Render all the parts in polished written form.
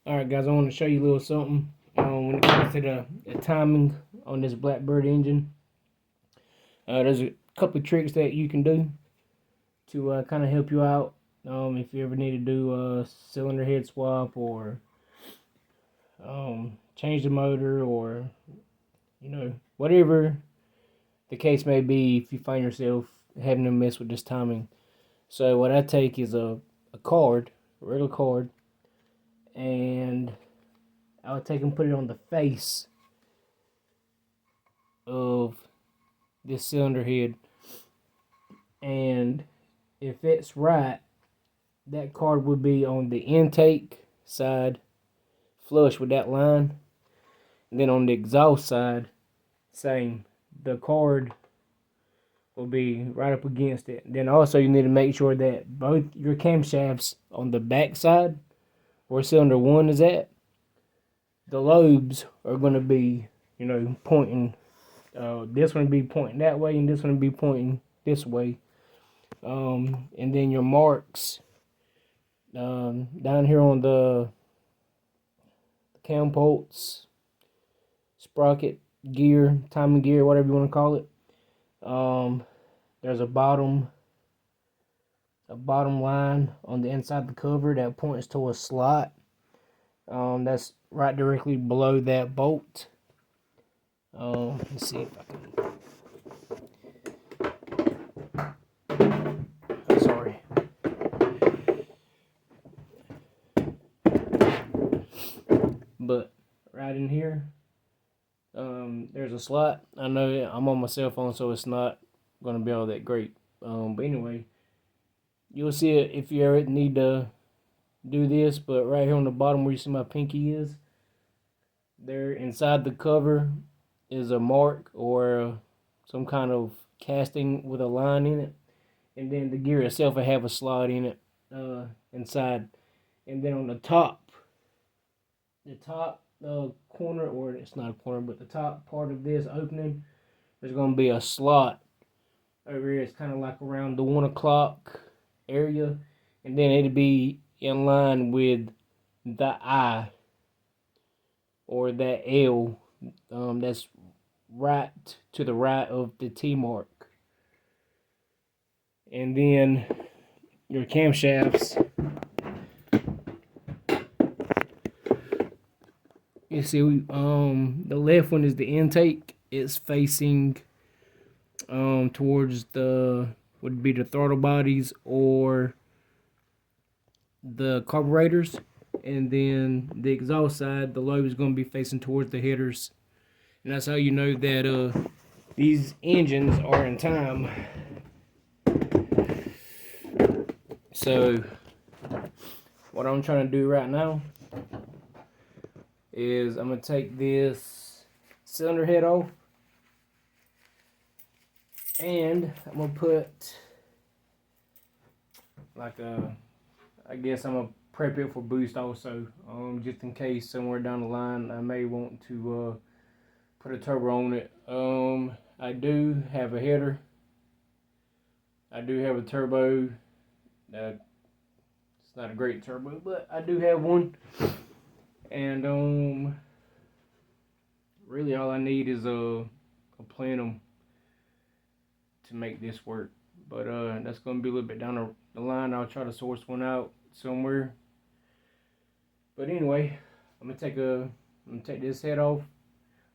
Alright guys, I want to show you a little something when it comes to the timing on this Blackbird engine. There's a couple of tricks that you can do to kind of help you out if you ever need to do a cylinder head swap or change the motor, or whatever the case may be if you find yourself having to mess with this timing. So what I take is a regular card, and I'll take and put it on the face of this cylinder head, and if it's right, that card would be on the intake side, flush with that line, and then on the exhaust side, same. The card will be right up against it. Then also you need to make sure that both your camshafts on the back side, where cylinder 1 is at, the lobes are going to be, pointing. This one will be pointing that way, and this one will be pointing this way. And then your marks down here on the cam bolts, sprocket, gear, timing gear, whatever you want to call it. There's a bottom line on the inside of the cover that points to a slot. That's right directly below that bolt. Let's see if I can. Oh, sorry. But right in here, there's a slot. I know I'm on my cell phone, so it's not going to be all that great. But anyway, you'll see it if you ever need to do this. But right here on the bottom where you see my pinky is, there inside the cover is a mark or some kind of casting with a line in it. And then the gear itself will have a slot in it inside. And then on the top corner, or it's not a corner, but the top part of this opening, there's going to be a slot over here. It's kind of like around the 1 o'clock area, and then it'll be in line with the I or that L that's right to the right of the T mark. And then your camshafts, you see, the left one is the intake. It's facing towards would be the throttle bodies or the carburetors, and then the exhaust side, the lobe is going to be facing towards the headers. And that's how you know that these engines are in time. So what I'm trying to do right now is I'm going to take this cylinder head off, and I'm going to put I guess I'm going to prep it for boost also, just in case somewhere down the line I may want to put a turbo on it. I do have a header. I do have a turbo. It's not a great turbo, but I do have one. And really all I need is a plenum to make this work. But that's going to be a little bit down the line. I'll try to source one out somewhere. But anyway, I'm gonna take this head off.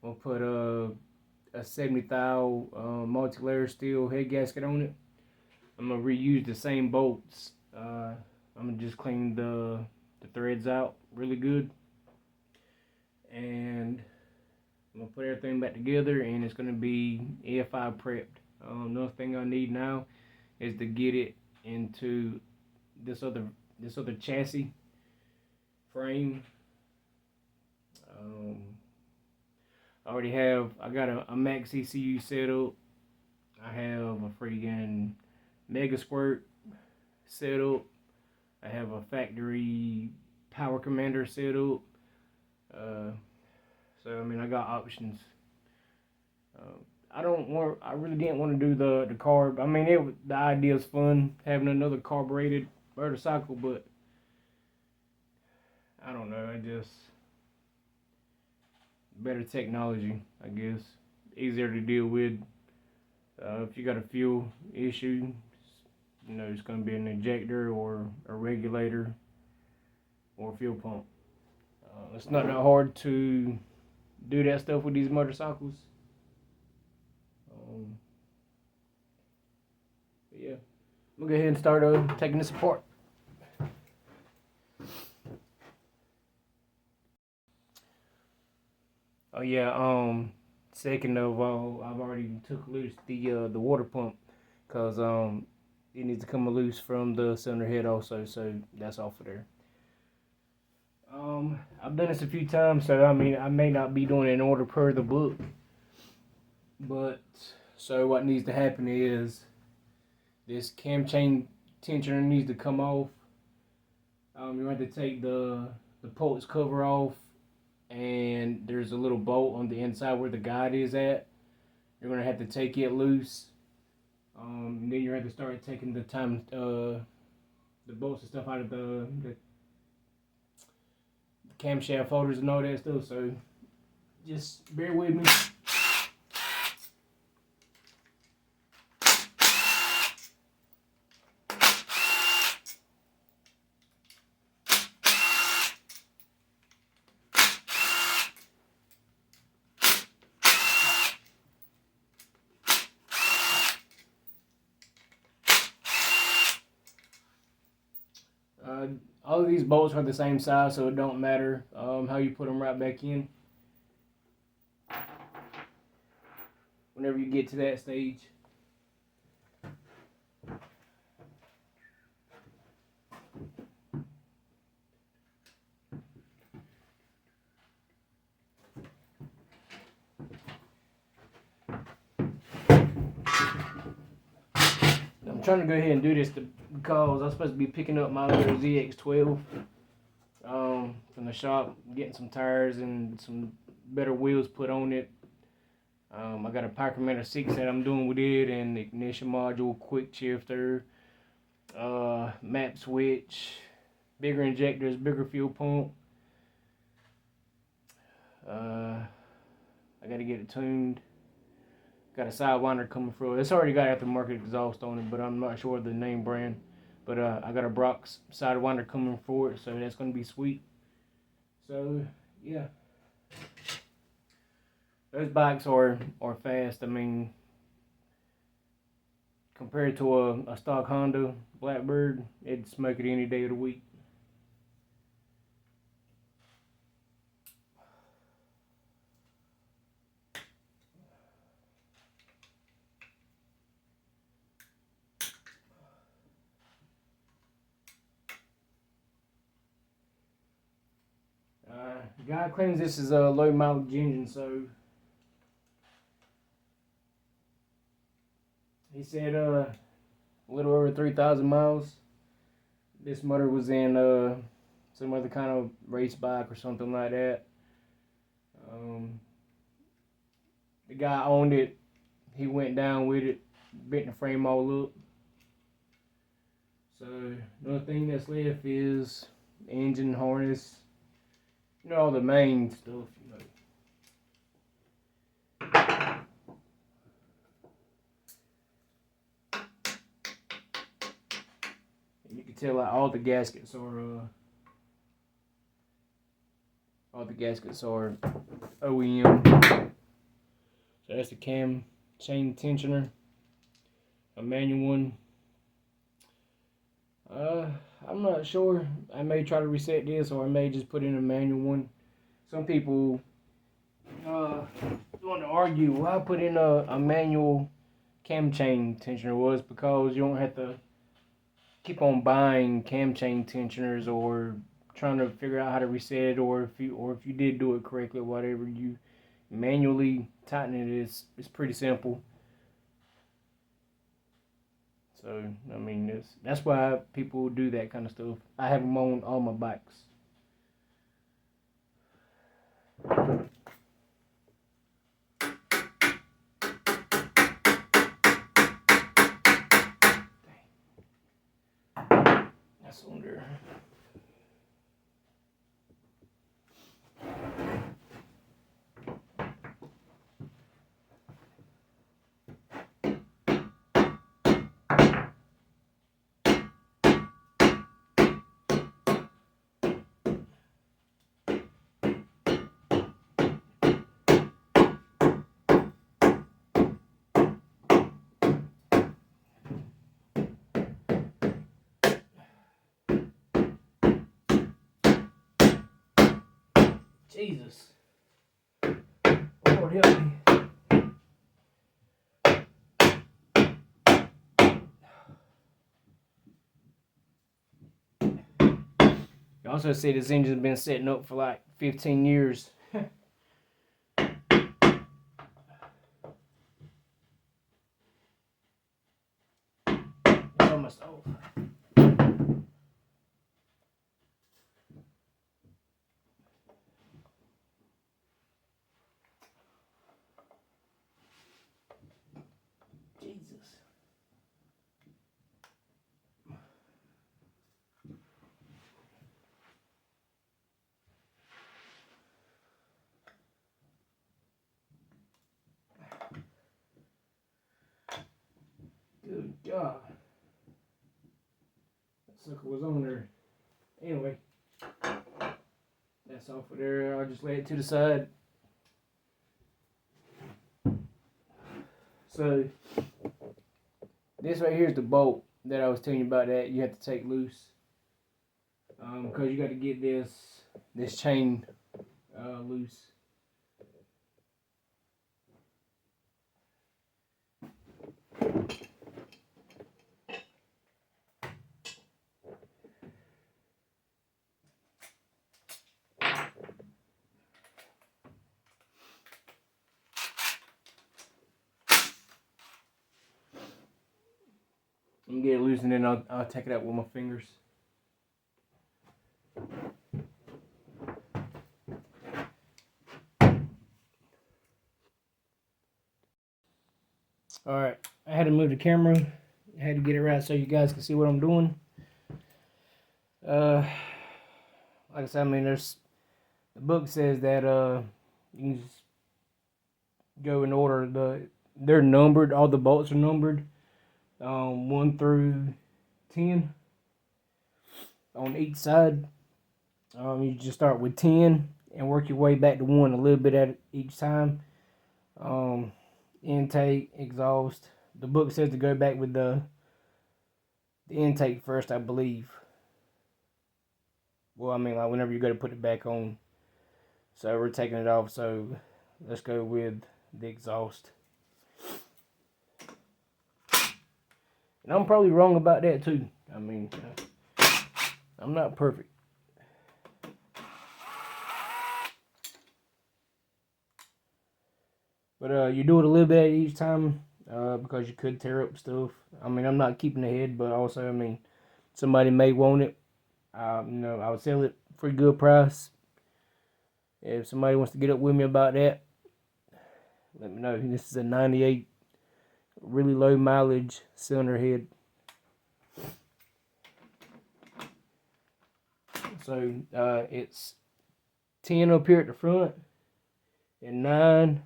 I'm gonna put a 70 thou multi-layer steel head gasket on it. I'm gonna reuse the same bolts. I'm gonna just clean the threads out really good, and I'm gonna put everything back together, and it's gonna be EFI prepped. Another thing I need now is to get it into this other chassis frame. I got a max ECU set up. I have a freaking Mega Squirt set up. I have a factory power commander set up. So I mean, I got options. I really didn't want to do the carb. I mean, the idea is fun, having another carbureted motorcycle, but I don't know. I just better technology, I guess. Easier to deal with. If you got a fuel issue, it's going to be an injector or a regulator or a fuel pump. It's not that hard to do that stuff with these motorcycles. But yeah, I'm gonna go ahead and start taking this apart. Oh yeah, second of all, I've already took loose the water pump because it needs to come loose from the cylinder head also, so that's off of there. I've done this a few times, so I mean I may not be doing it in order per the book, but so what needs to happen is this cam chain tensioner needs to come off. You have to take the pulse cover off, and there's a little bolt on the inside where the guide is at. You're gonna have to take it loose. And then you're gonna have to start taking the bolts and stuff out of the camshaft folders and all that stuff. So just bear with me. All of these bolts are the same size, so it don't matter how you put them right back in. Whenever you get to that stage. I'm trying to go ahead and do this because I'm supposed to be picking up my other ZX12 from the shop, getting some tires and some better wheels put on it. I got a Picrometer 6 that I'm doing with it, and ignition module, quick shifter, map switch, bigger injectors, bigger fuel pump. I got to get it tuned. Got a sidewinder coming through. It's already got aftermarket exhaust on it, but I'm not sure of the name brand. But I got a Brock's sidewinder coming for it, so that's going to be sweet. So, yeah. Those bikes are fast. I mean, compared to a stock Honda Blackbird, it'd smoke it any day of the week. The guy claims this is a low mileage engine, so he said a little over 3,000 miles. This motor was in some other kind of race bike or something like that. The guy owned it. He went down with it, bent the frame all up. So another thing that's left is engine harness. All the main stuff. You can tell like all the gaskets are OEM. So that's the cam chain tensioner, a manual one. I'm not sure. I may try to reset this, or I may just put in a manual one. Some people want to argue why I put in a manual cam chain tensioner was because you don't have to keep on buying cam chain tensioners or trying to figure out how to reset it, or if you did do it correctly, whatever, you manually tighten it is pretty simple. So I mean that's why people do that kind of stuff. I have them on all my bikes. That cylinder. Jesus. Lord help me. You also see this engine's been setting up for like 15 years. It's almost over. Jesus. Good God. That sucker was on there. Anyway. That's off of there. I'll just lay it to the side. So, this right here is the bolt that I was telling you about that you have to take loose. Because you got to get this chain loose. I'm gonna get it loose and then I'll take it out with my fingers. Alright, I had to move the camera. I had to get it right so you guys can see what I'm doing. Like I said, I mean, the book says that you can just go in order. They're numbered. All the bolts are numbered, 1 through 10 on each side. You just start with 10 and work your way back to 1 a little bit at each time. Intake, exhaust. The book says to go back with the intake first, I believe. Well, I mean, like whenever you go to put it back on. So we're taking it off. So let's go with the exhaust. And I'm probably wrong about that too. I mean, I'm not perfect. But you do it a little bit each time because you could tear up stuff. I mean, I'm not keeping ahead, but also, I mean, somebody may want it. You know, I would sell it for a good price. If somebody wants to get up with me about that, let me know. This is a 98 really low mileage cylinder head. So it's 10 up here at the front and 9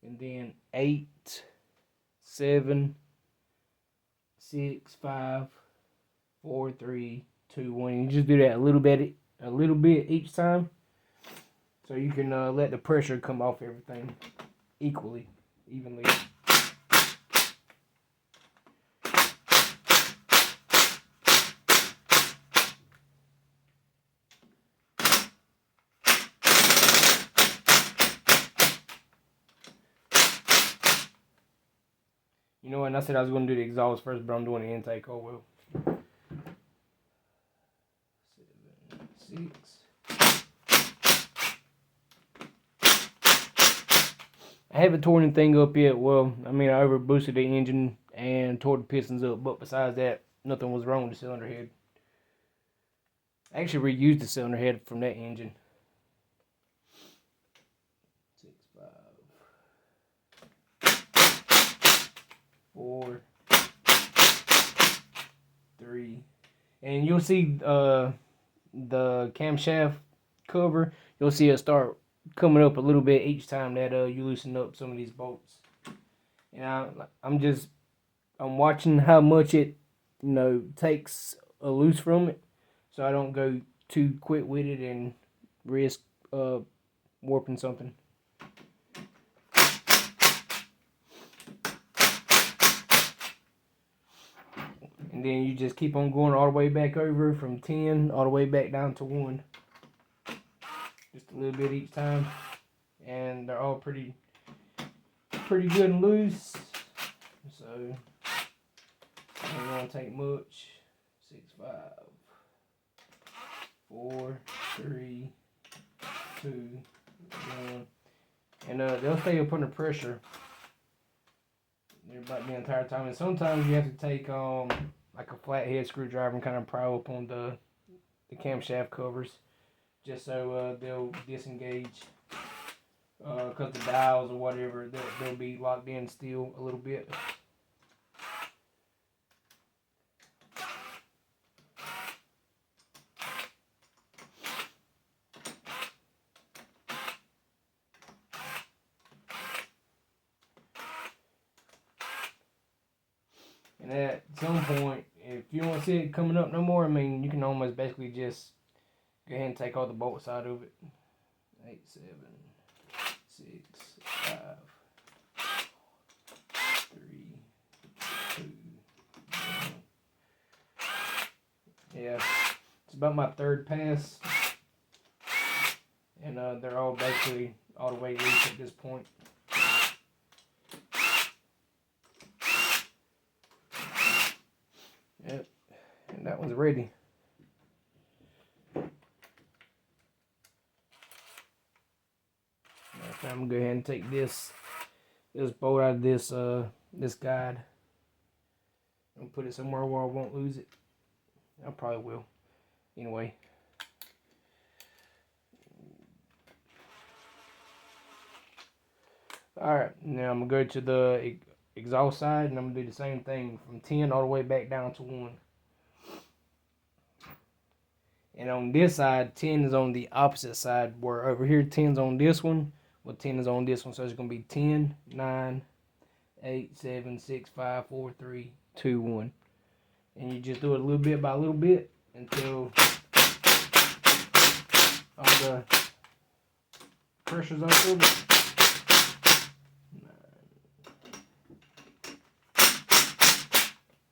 and then 8, 7, 6, 5, 4, 3, 2, 1. You just do that a little bit each time, so you can let the pressure come off everything evenly. You know what? And I said I was going to do the exhaust first, but I'm doing the intake. Oh well. 7, 6. I haven't torn anything up yet. Well, I mean, I over boosted the engine and tore the pistons up, but besides that, nothing was wrong with the cylinder head. I actually reused the cylinder head from that engine. 6, 5, 4, 3, and you'll see the camshaft cover. You'll see it start coming up a little bit each time that you loosen up some of these bolts. And I'm watching how much it takes a loose from it, so I don't go too quick with it and risk warping something. And then you just keep on going all the way back over from 10 all the way back down to 1. just a little bit each time, and they're all pretty good and loose. So I don't want to take much. 6, 5, 4, 3, 2, 1, and they'll stay up under pressure about the entire time. And sometimes you have to take like a flathead screwdriver and kind of pry open the camshaft covers, just so they'll disengage. Because the dials or whatever, they'll be locked in still a little bit. And at some point, if you don't see it coming up no more, I mean, you can almost basically just go ahead and take all the bolts out of it. 8, 7, 6, 5, 3, 2, 1. Yeah, it's about my third pass, and they're all basically all the way loose at this point. Yep, and that one's ready. I'm gonna go ahead and take this bolt out of this guide and put it somewhere where I won't lose it. I probably will. Anyway. Alright, now I'm gonna go to the exhaust side, and I'm gonna do the same thing from 10 all the way back down to 1. And on this side, 10 is on the opposite side, where over here 10's on this one. Well, 10 is on this one, so it's going to be 10, 9, 8, 7, 6, 5, 4, 3, 2, 1. And you just do it a little bit by little bit until all the pressure's off of it. 9,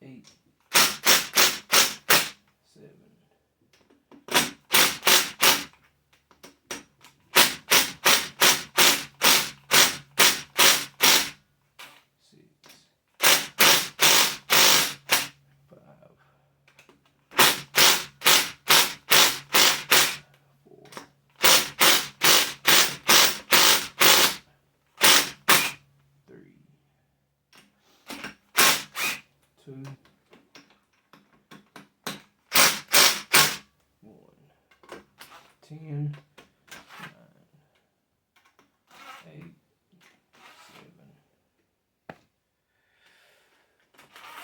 8, 7, 2, 1. 10, 9, 8, 7,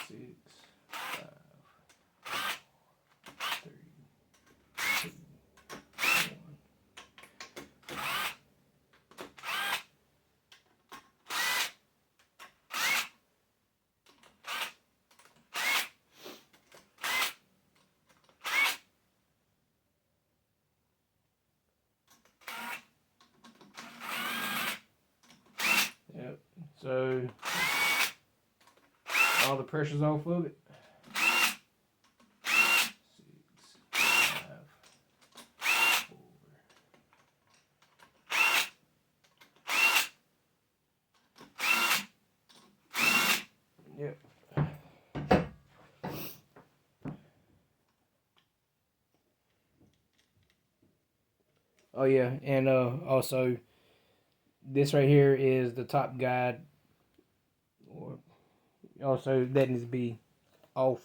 6, 5, 4, 3, 2, 1. Yep, so all the pressure's off of it. 6, 5, 4. Yep. Oh yeah, and also this right here is the top guide, or also that needs to be off.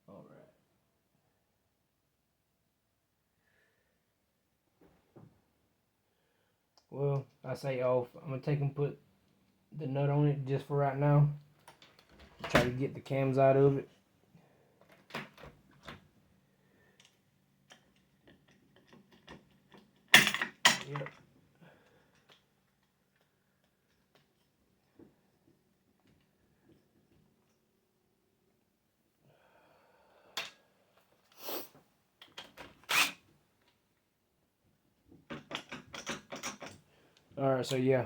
All right. Well, I say off. I'm gonna take and put the nut on it just for right now. Try to get the cams out of it. Yep. Alright, so yeah.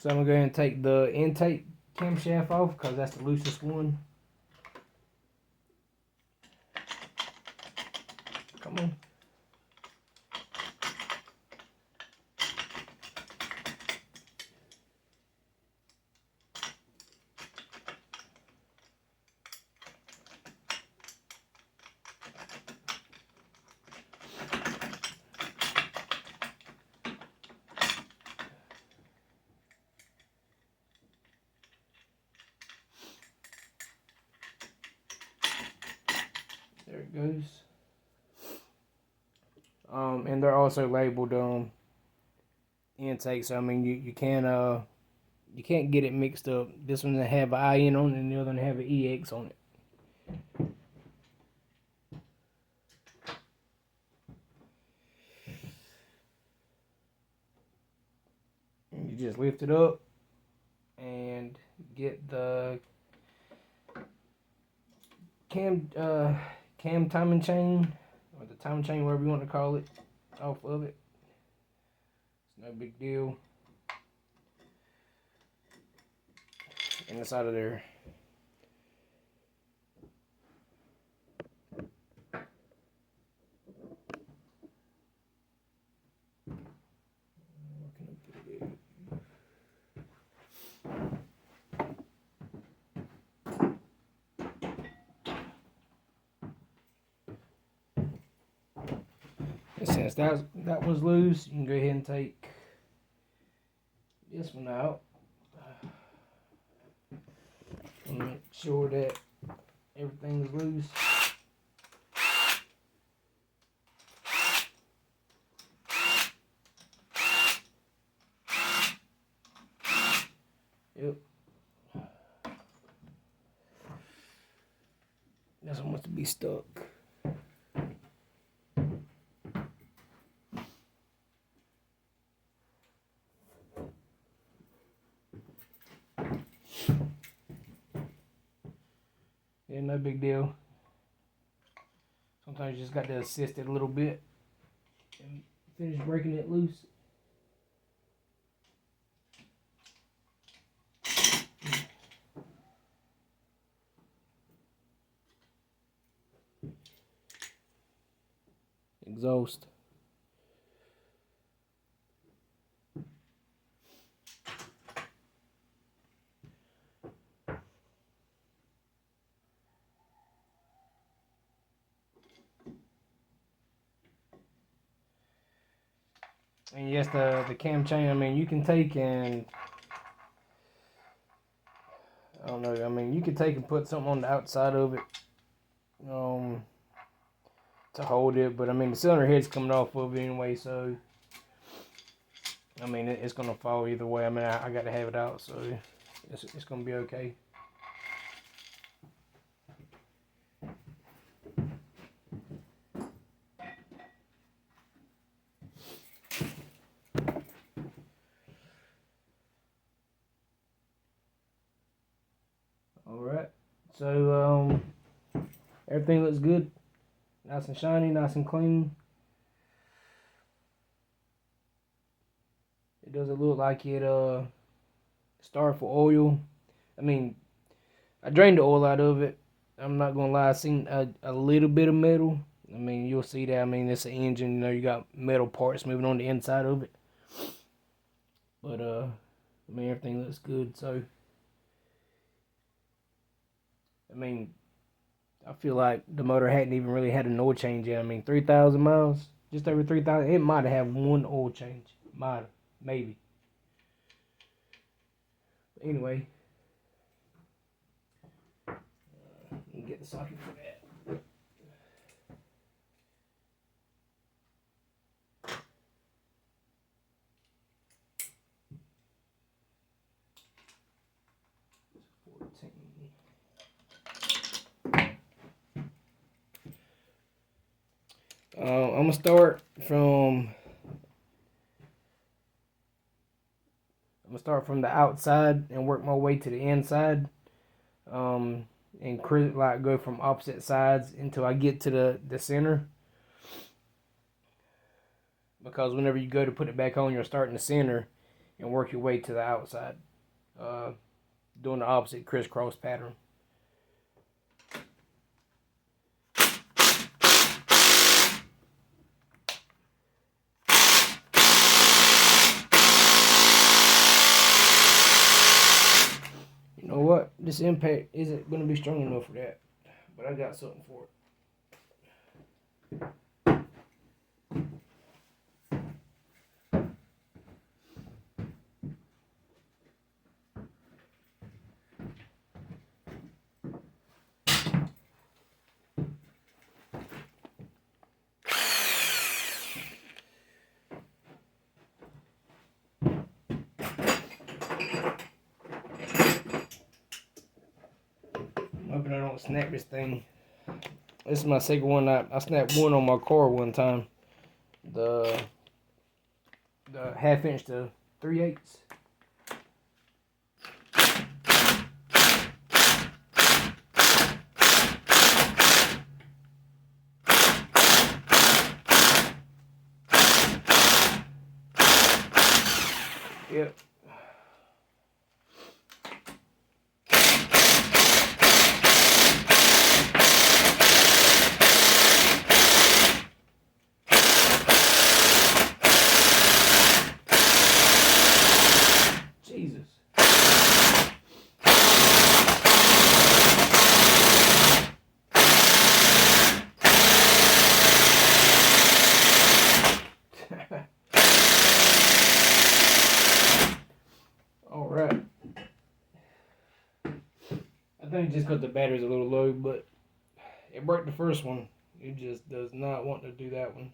So I'm going to go ahead and take the intake camshaft off because that's the loosest one. Come on. There it goes. And they're also labeled intake, so I mean you can't get it mixed up. This one have an IN on it and the other one have an EX on it. And you just lift it up and get the cam timing chain, or the timing chain, whatever you want to call it, off of it. It's no big deal. And it's out of there. And since that one's loose, you can go ahead and take this one out. And make sure that everything is loose. Yep. This one wants to be stuck. Yeah, no big deal. Sometimes you just got to assist it a little bit and finish breaking it loose. Exhaust. And yes, the cam chain, I mean, you can take and, I don't know, I mean, you could take and put something on the outside of it to hold it, but I mean, the cylinder head's coming off of it anyway, so, I mean, it's going to fall either way. I mean, I got to have it out, so it's going to be okay. Alright, so everything looks good, nice and shiny, nice and clean. It doesn't look like it starved for oil. I mean, I drained the oil out of it. I'm not gonna lie, I seen a little bit of metal. I mean, you'll see that. I mean, it's an engine, you know, you got metal parts moving on the inside of it. But I mean, everything looks good, so I mean, I feel like the motor hadn't even really had an oil change yet. I mean, 3,000 miles, just over 3,000. It might have had one oil change. Might have, maybe. But anyway, let me get the socket for that. I'm gonna start from the outside and work my way to the inside, and like go from opposite sides until I get to the center. Because whenever you go to put it back on, you'll start in the center, and work your way to the outside, doing the opposite crisscross pattern. You know what? This impact isn't going to be strong enough for that, but I got something for it. I'm hoping I don't snap this thing. This is my second one. I snapped one on my car one time. The 1/2 inch to 3/8. Yep. Jesus. All right. I think just because the battery's a little low, but it broke the first one. It just does not want to do that one.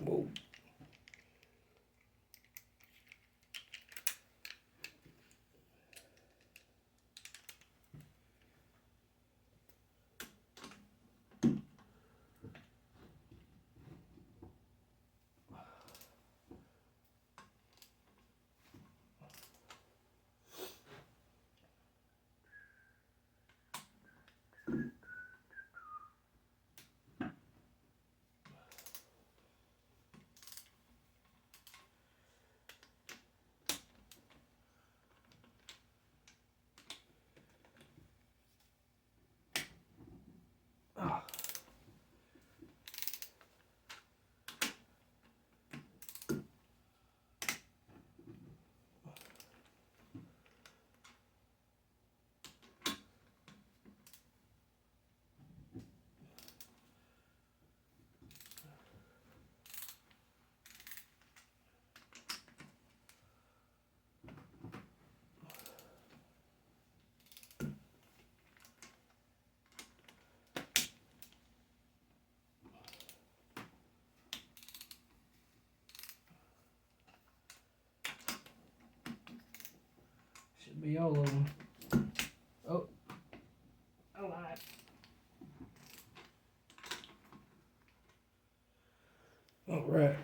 Whoa. Oh. Should be all of them. Oh, I lied. All right.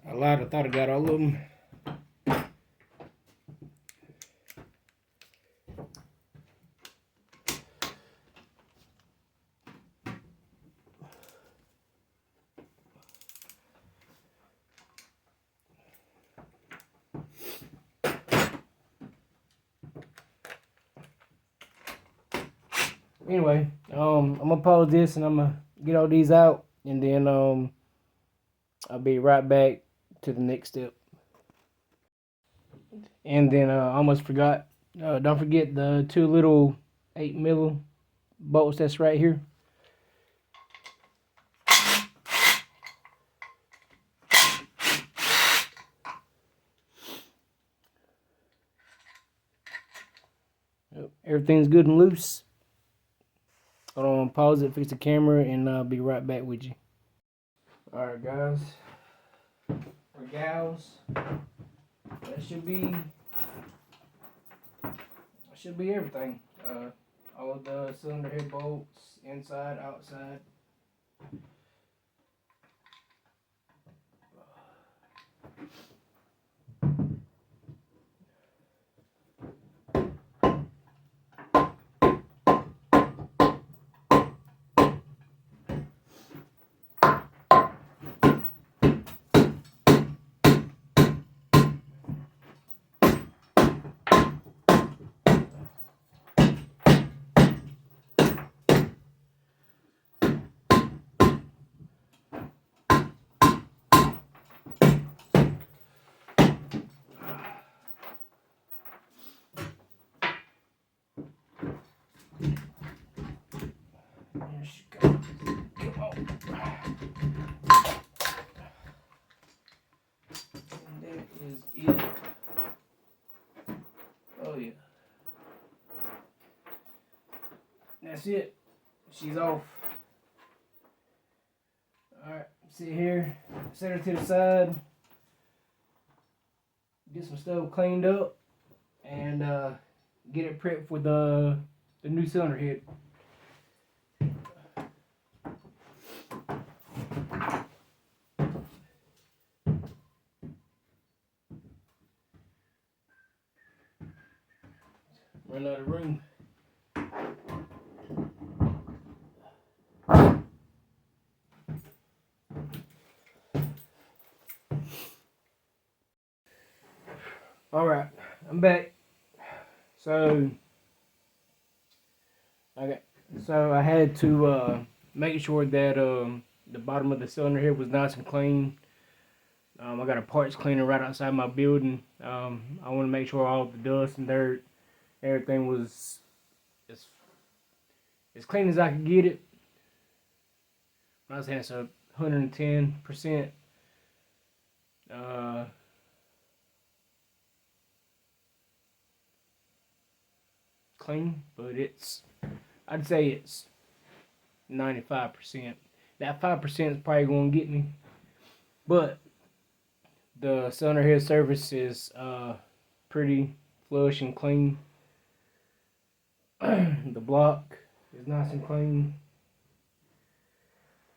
I lied. I thought I got all of them. Anyway, I'm gonna pause this and I'm gonna get all these out and then I'll be right back to the next step. And then I almost forgot. Don't forget the 2 little 8mm bolts that's right here. Everything's good and loose. Hold on, pause it, fix the camera, and I'll be right back with you. Alright, guys. Or gals. That should be everything. All of the cylinder head bolts, inside, outside. There she goes. Come on. And that is it. Oh yeah. That's it. She's off. Alright, sit here, set her to the side, get some stuff cleaned up, and get it prepped for the new cylinder head. Run out of room. Alright, I'm back. So I had to make sure that the bottom of the cylinder head was nice and clean. I got a parts cleaner right outside my building. I want to make sure all the dust and dirt, everything was as clean as I could get it. I was saying it's 110% clean, but I'd say it's 95%. That 5% is probably going to get me, but the cylinder head surface is pretty flush and clean. The block is nice and clean.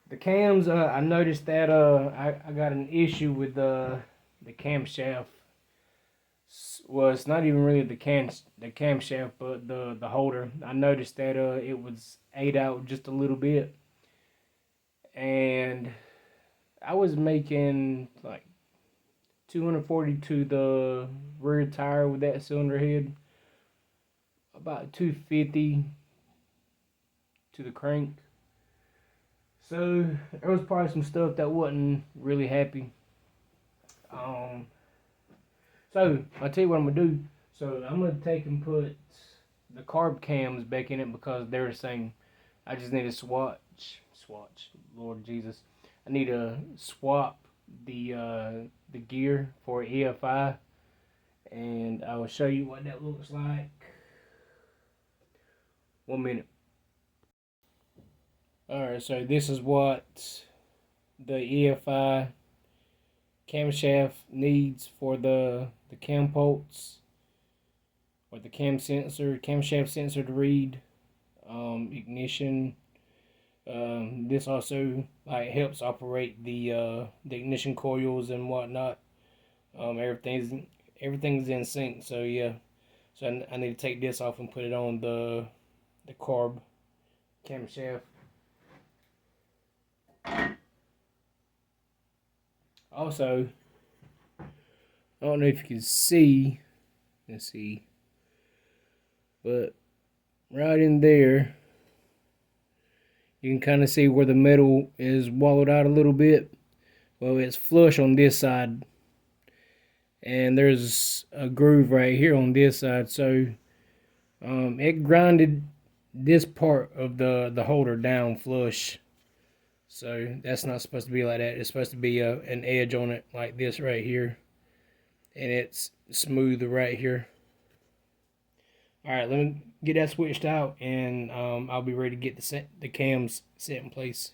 The cams, I noticed that I got an issue with the camshaft. Well, it's not even really the camshaft, but the holder. I noticed that it was ate out just a little bit, and I was making like 240 to the rear tire with that cylinder head, about 250 to the crank. So there was probably some stuff that wasn't really happy. So I'll tell you what I'm gonna do. So I'm gonna take and put the carb cams back in it because they're the same. I just need to swatch. Lord Jesus, I need to swap the gear for EFI, and I will show you what that looks like. 1 minute. Alright, so this is what the EFI camshaft needs for the cam pulse or the camshaft sensor to read ignition. This also helps operate the ignition coils and whatnot. Everything's in sync. So yeah, so I need to take this off and put it on the carb camshaft. Also, I don't know if you can see. Let's see. But right in there, You can kind of see where the metal is wallowed out a little bit. Well, it's flush on this side, and there's a groove right here on this side, so it grinded this part of the holder down flush. So that's not supposed to be like that. It's supposed to be an edge on it like this right here, and it's smooth right here. Alright, let me get that switched out, and I'll be ready to get the cams set in place.